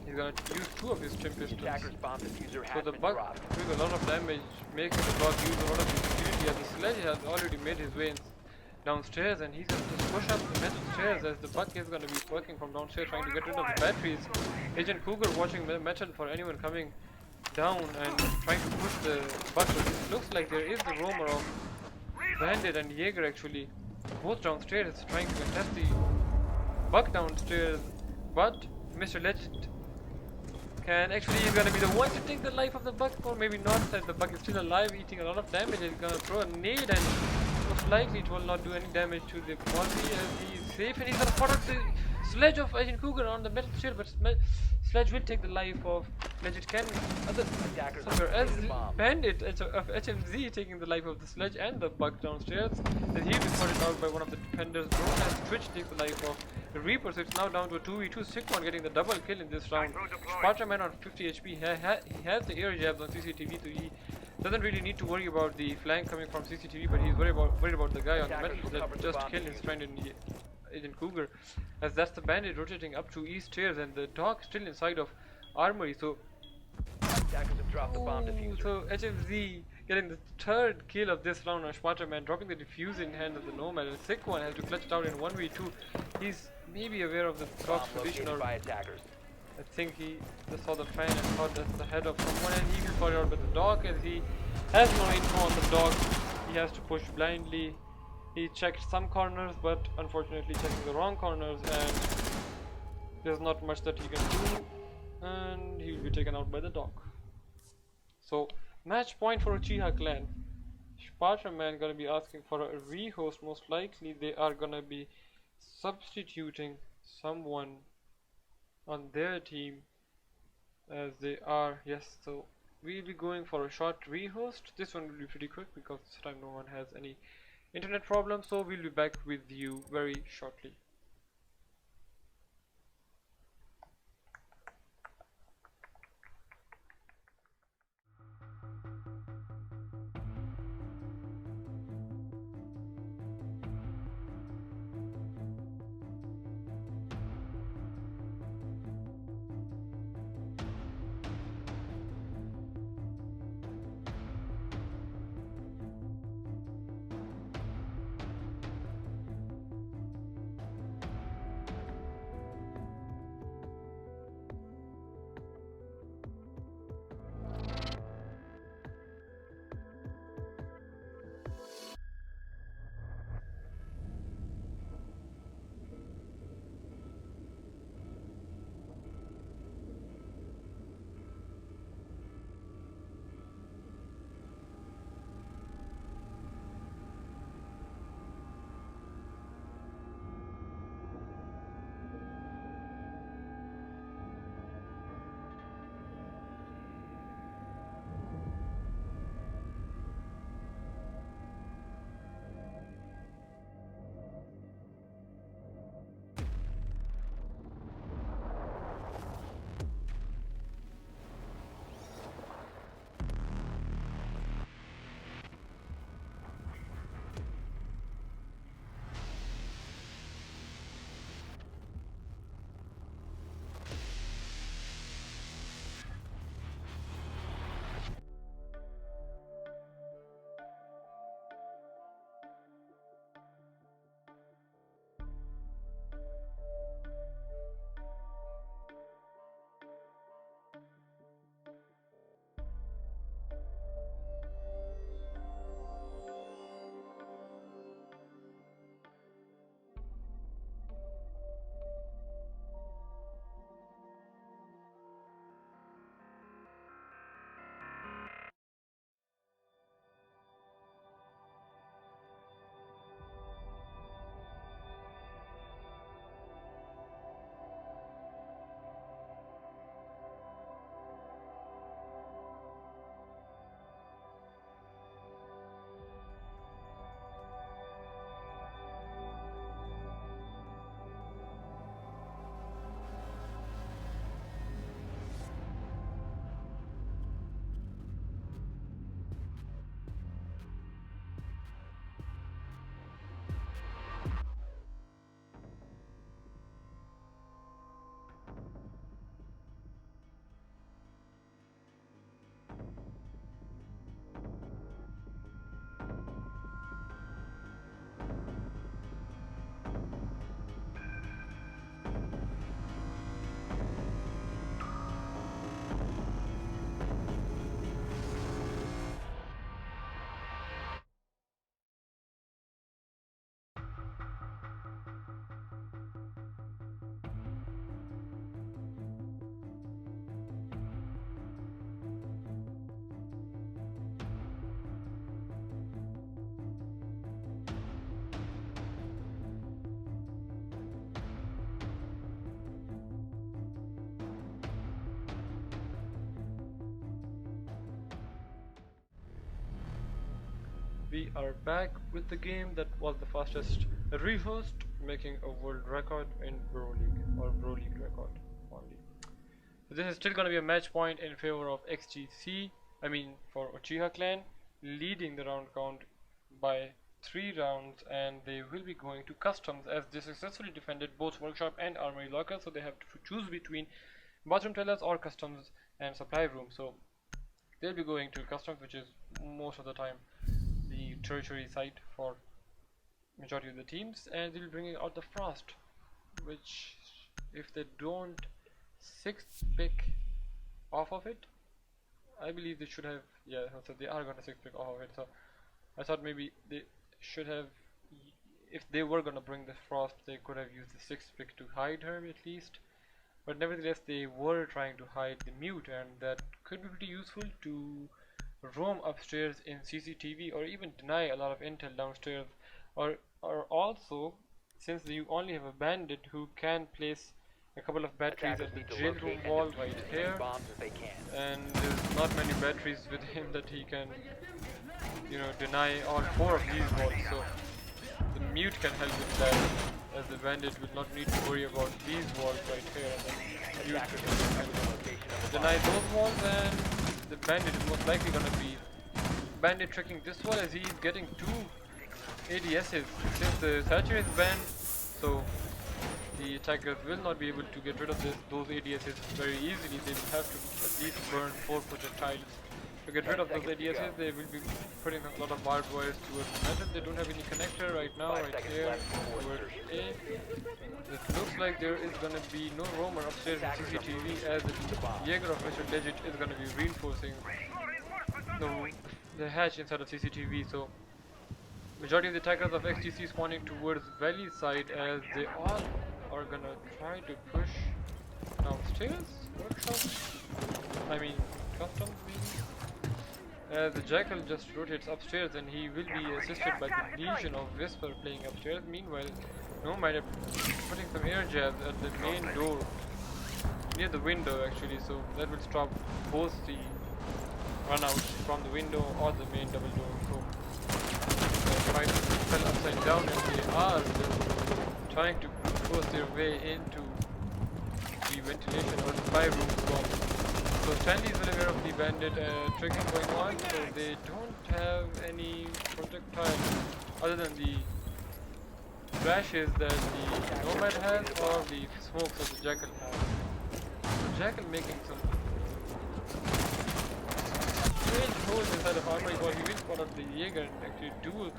he's gonna use 2 of his trim pistols. So the Buck doing a lot of damage, making the dog use a lot of his Yeah, the sledge has already made his way downstairs, and he's going to just push up the metal stairs as the buck is going to be working from downstairs trying to get rid of the batteries. Agent Cougar watching metal for anyone coming down and trying to push the buck. But it looks like there is the roamer of Bandit and Jaeger actually both downstairs trying to contest the buck downstairs, but Mr. Legend can actually is gonna be the one to take the life of the buck, or maybe not, that the buck is still alive eating a lot of damage. He's gonna throw a nade and most likely it will not do any damage to the body as he is safe, and he's gonna fire the sledge of Agent Cougar on the metal shield, but sledge will take the life of Legend Ken somewhere as Bandit of HMZ taking the life of the sledge and the buck downstairs, as he'll be spotted out by one of the defenders. Drone as Twitch takes the life of the Reaper, so it's now down to a 2v2. Sigmon getting the double kill in this round. Sparta-Man on 50 HP, he has the air jabs on CCTV, so he doesn't really need to worry about the flank coming from CCTV, but he's worried about the guy on the metal that just killed his friend in the Agent Cougar, as that's the Bandit rotating up to east stairs and the dog still inside of armory. So so HMZ getting the third kill of this round on Sparta-Man, dropping the defusing hand of the Nomad, and Sick One has to clutch it out in 1v2. He's maybe aware of the dog's position, or I think he just saw the fan and thought that's the head of someone, and he got out by the dog as he has no info on the dog. He has to push blindly. He checked some corners, but unfortunately checking the wrong corners, and there's not much that he can do, and he will be taken out by the dog. So match point for UCHIHA clan. Sparta-Man gonna be asking for a rehost. Most likely they are gonna be substituting someone on their team, as they are, yes, so we'll be going for a short rehost. This one will be pretty quick because this time no one has any internet problems, so we'll be back with you very shortly. we are back with the game that was the fastest rehost, making a world record in Bro League, or Bro League record only. So this is still going to be a match point in favor of XGC, I mean for UCHIHA clan, leading the round count by 3 rounds, and they will be going to customs as they successfully defended both workshop and armory locker, so they have to choose between bathroom tellers or customs and supply room. So they'll be going to customs, which is most of the time the tertiary site for majority of the teams, and they'll be bringing out the frost, which if they don't 6th pick off of it, I believe they should have, yeah, so they are going to 6th pick off of it. So I thought maybe they should have, if they were going to bring the frost, they could have used the 6th pick to hide her at least. But nevertheless, they were trying to hide the mute, and that could be pretty useful to roam upstairs in CCTV, or even deny a lot of intel downstairs, or also, since you only have a bandit who can place a couple of batteries at the jail room wall right here, and there's not many batteries with him that he can, you know, deny all 4 of these walls. So the mute can help with that, as the bandit will not need to worry about these walls right here, and the mute can deny those walls, and the bandit is most likely going to be bandit tricking this wall as he is getting 2 ADSs since the satchel is banned. So the attackers will not be able to get rid of those ADSs very easily. They will have to at least burn 4 projectiles. To get rid of those ADSs, they will be putting a lot of barbed wires towards the method. They don't have any connector right now, right here, towards A. It looks like there is going to be no roamer upstairs in CCTV, as the Jaeger of Mr. Legit is going to be reinforcing the hatch inside of CCTV. So majority of the attackers of XGC spawning towards valley side, as they all are going to try to push downstairs, workshop, I mean customs maybe. The Jackal just rotates upstairs, and he will be assisted by the Legion of Whisper playing upstairs. Meanwhile, Nomad are putting some air jabs at the main door, near the window actually, so that will stop both the runouts from the window or the main double door. So they're trying to fell upside down, and they are just trying to force their way into the ventilation or the supply room bomb. So Stanley is well aware of the bandit tricking going on, so they don't have any projectile other than the flashes that the Nomad has, or the smokes that the Jackal has. So Jackal making some strange holes inside of armory wall. He will spot out the Jaeger and actually do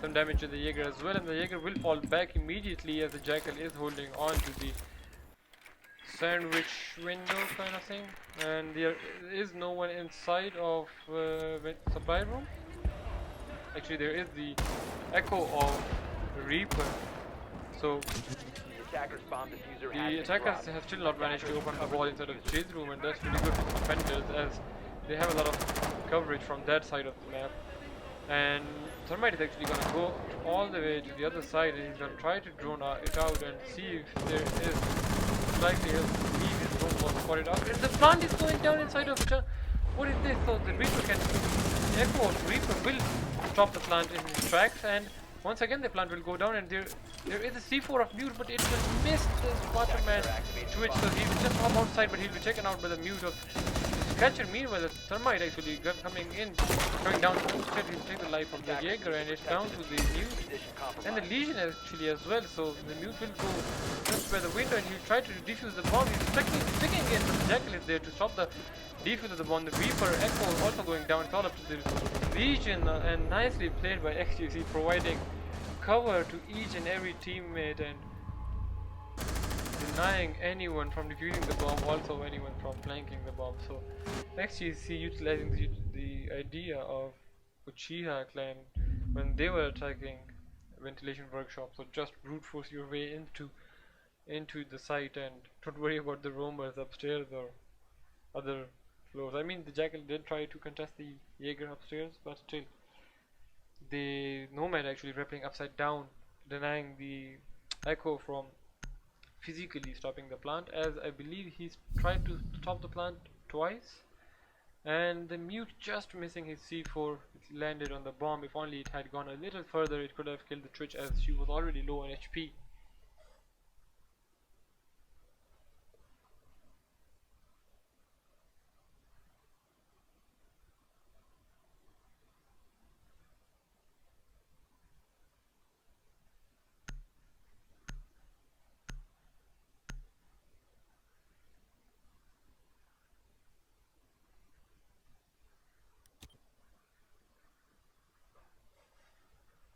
some damage to the Jaeger as well, and the Jaeger will fall back immediately as the Jackal is holding on to the sandwich window kind of thing, and there is no one inside of supply room. Actually, there is the echo of Reaper, so the attackers have still not managed to open the wall inside of the chase room, and that's really good for the defenders as they have a lot of coverage from that side of the map. And Thermite is actually going to go all the way to the other side, and he's going to try to drone it out and see if there is likely he'll leave his drone was spotted out. And the plant is going down inside of the... What is this? So the Reaper can... Echo of Reaper will stop the plant in its tracks, and once again the plant will go down, and there is a C4 of mute, but it will miss the Spider-Man Twitch, so he will just come outside, but he'll be taken out by the mute of Catcher. Meanwhile, the Thermite actually coming in, going down the instead he'll take the life of the Jaeger, and it's down to the mute and the Legion actually as well. So the mute will go just by the window, and he'll try to defuse the bomb. He's sticking in, but the Jackal is there to stop the defuse of the bomb. The Reaper Echo also going down. It's all up to the Legion, and nicely played by XGC, providing cover to each and every teammate and denying anyone from defusing the bomb, also anyone from flanking the bomb. So XGC utilizing the idea of UCHIHA clan when they were attacking ventilation workshop. So just brute force your way into the site, and don't worry about the roamers upstairs or other floors. I mean, the Jackal did try to contest the Jaeger upstairs, but still the Nomad actually rappelling upside down, denying the Echo from physically stopping the plant, as I believe he's tried to stop the plant twice. And the mute just missing his C4, it landed on the bomb. If only it had gone a little further, it could have killed the Twitch, as she was already low on HP.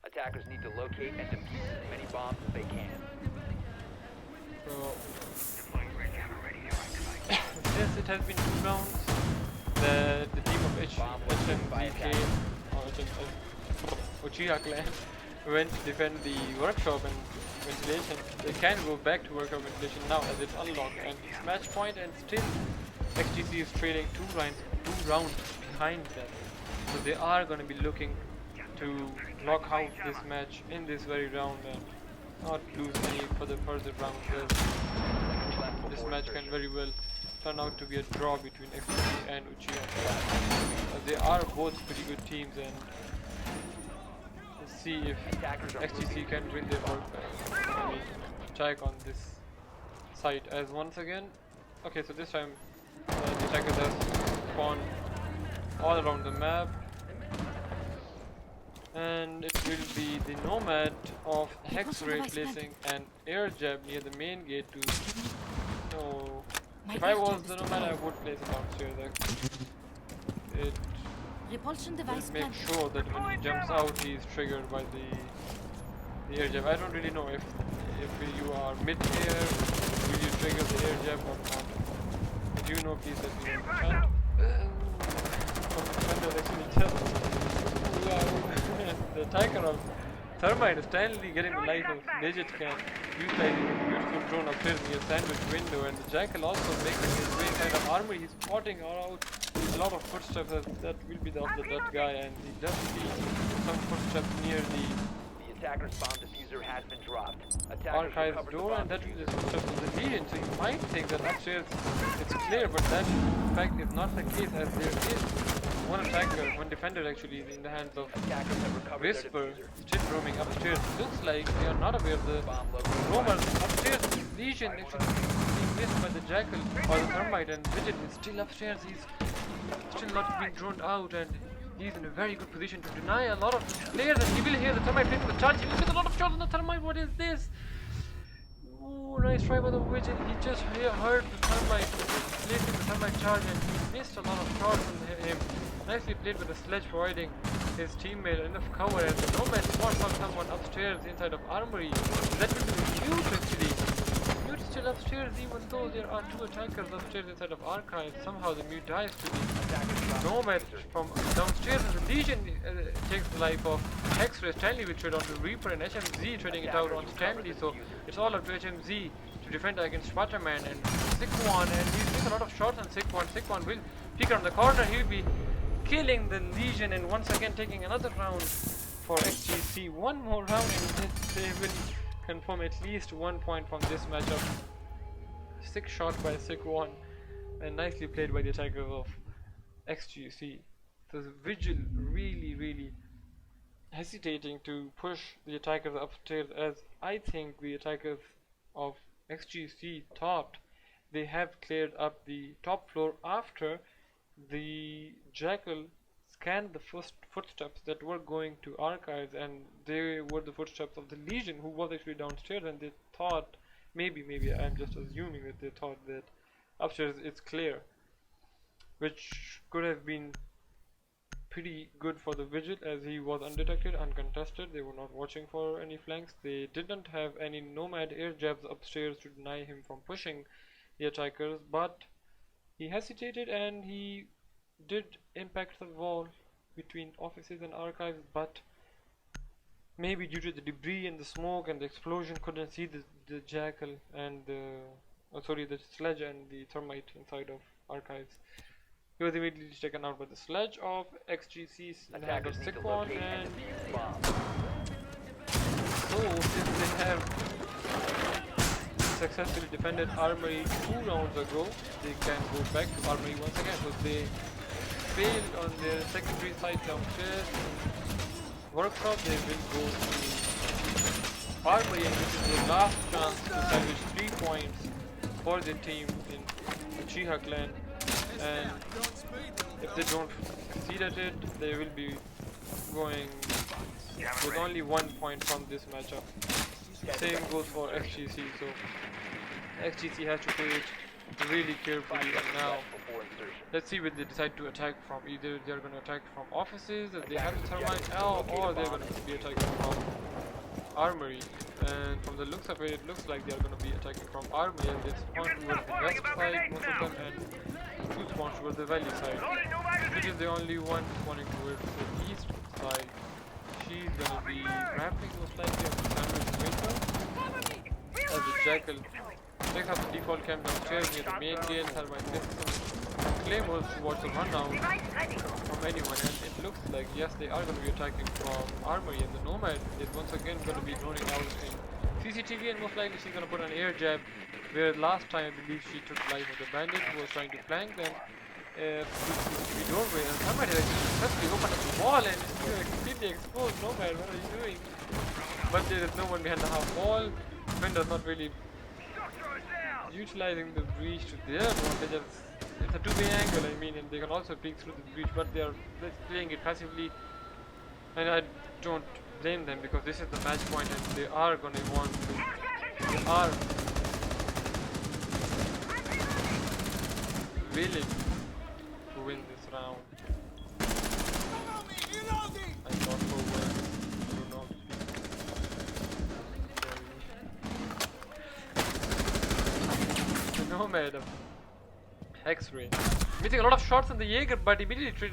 Attackers need to locate and defuse as many bombs as they can. So since it has been 2 rounds, the team of HMZK or UCHIHA clan went to defend the workshop and ventilation. They can go back to workshop ventilation now as it's unlocked and it's match point, and still XGC is trailing 2 rounds behind them. So they are going to be looking to lock out this match in this very round and not lose any further rounds, as this match can very well turn out to be a draw between XGC and UCHIHA. They are both pretty good teams, and let's see if XGC can win their work back. I mean, check on this site as once again. Okay, so this time the attackers have spawned all around the map. And it will be the Nomad of X-Ray placing an air jab near the main gate to... No, if I was the Nomad, I would place it downstairs. It will make sure that when he jumps out, he is triggered by the air jab. I don't really know if you are mid-air, will you trigger the air jab or not. If you know, please let me know in the chat. Actually tell. The tiger of Thermite is finally getting the life of Legit can utilizing the beautiful drone upstairs near sandwich window, and the Jackal also making his way inside the armory. He's spotting out a lot of footsteps. That will be of that guy, and he does see some footsteps near the attacker's bomb diffuser has been dropped. archives door, and that will be the footsteps of the Legion. So you might think that upstairs it's clear, but that in fact is not the case, as there is one attacker, one defender actually in the hands of Whisper, still roaming upstairs. Looks like they are not aware of the roamers upstairs. Legion actually being missed by the Jackal or the Thermite, and Widget is still upstairs. He's still not being drawn out, and he's in a very good position to deny a lot of players, and he will hear the Thermite playing with the charge. He will get a lot of shots on the Thermite. What is this? Ooh, nice try by the Widget. He just heard the Thermite placing the Thermite charge, and he missed a lot of shots on him. Nicely played with the Sledge, providing his teammate enough cover, as the Nomad spots out someone upstairs inside of Armory. That will be huge actually. Mute is still upstairs, even though there are 2 attackers upstairs inside of Archives. Somehow the Mute dies to the Nomad from downstairs, and the Legion takes the life of X-Ray. Stanley will trade onto Reaper, and HMZ trading it out on Stanley. So it's all up to HMZ to defend against Spider-Man and Sikwan, and he's taking a lot of shots on Sikwan. Sikwan will peek around the corner. He'll be killing the Legion, and once again taking another round for XGC. One more round, and they will confirm at least 1 point from this matchup. 6 shots by Sikwan, and nicely played by the attackers of XGC. So the Vigil really hesitating to push the attackers upstairs, as I think the attackers of XGC thought they have cleared up the top floor after the Jackal scanned the first footsteps that were going to Archives, and they were the footsteps of the Legion, who was actually downstairs, and they thought, maybe I'm just assuming that they thought that upstairs it's clear, which could have been pretty good for the Vigil, as he was undetected, uncontested. They were not watching for any flanks. They didn't have any Nomad air jabs upstairs to deny him from pushing the attackers, but he hesitated and he did impact the wall between offices and Archives, but maybe due to the debris and the smoke and the explosion couldn't see the Jackal and the Sledge and the Thermite inside of Archives. He was immediately taken out by the Sledge of XGC's in the hand of Sikwan, and so since they have successfully defended Armory 2 rounds ago, they can go back to Armory once again. So they failed on their secondary side downstairs workshop, they will go to Armory, and this is their last chance to salvage 3 points for the team in UCHIHA clan, and if they don't succeed at it, they will be going with only 1 point from this matchup. Same goes for XGC, so XGC has to play it really carefully. And now let's see what they decide to attack from. Either they're going to attack from offices if they have the thermite, or they're going to be attacking from Armory. And from the looks of it, it looks like they're going to be attacking from Armory, and they spawn towards the west side, most of them, and 2 spawn towards the valley side, which is the only one spawning towards the east side. She's going to be ramping most likely on the sandwich window as the jackal takes up the default camp downstairs near the main gate. Thermite gets some claymores towards the rundown from anyone, and it looks like yes, they are going to be attacking from Armory, and the Nomad is once again going to be droning out in CCTV, and most likely she's going to put an air jab where last time I believe she took life of the bandit who was trying to flank them through the doorway, and Thermite has actually successfully opened up the wall and it's completely exposed. Nomad, what are you doing? But there is no one behind the half wall. Defender's not really utilizing the breach to their advantage. It's a two-way angle, I mean, and they can also peek through the breach, but they are playing it passively, and I don't blame them because this is the match point and they are going to want to, they are willing to win this round. I thought forward, do not. Nomad of X-ray missing a lot of shots on the Jaeger, but immediately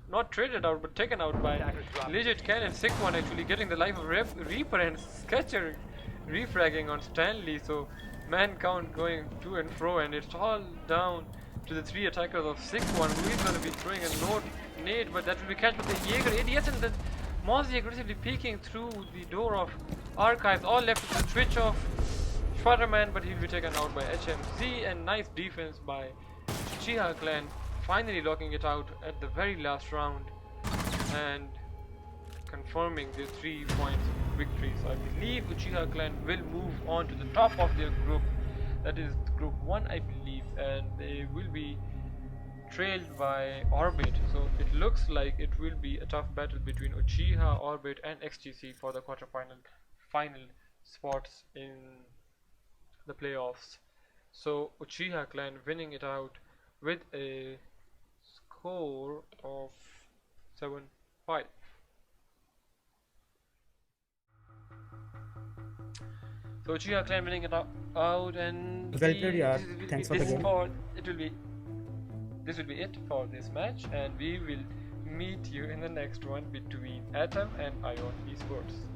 not traded out but taken out by Legit Cannon. Sick one actually getting the life of Reaper, and Sketcher refragging on Stanley, so man count going to and fro, and it's all down to the 3 attackers of 6-1 who is going to be throwing a nade, but that will be catched by the Jaeger ADS, and then Mozzie aggressively peeking through the door of Archives. All left to switch off Spider-Man, but he'll be taken out by HMZ, and nice defense by UCHIHA clan, finally locking it out at the very last round and confirming their 3 points victory. So I believe UCHIHA clan will move on to the top of their group, that is group 1 I believe, and they will be trailed by Orbit. So it looks like it will be a tough battle between UCHIHA, Orbit and XGC for the final spots in the playoffs. So UCHIHA clan winning it out with a score of 7-5. So UCHIHA clan winning it out, and well played, yeah. Thanks for the game. This will be it for this match, and we will meet you in the next one between Atom and Ion Esports.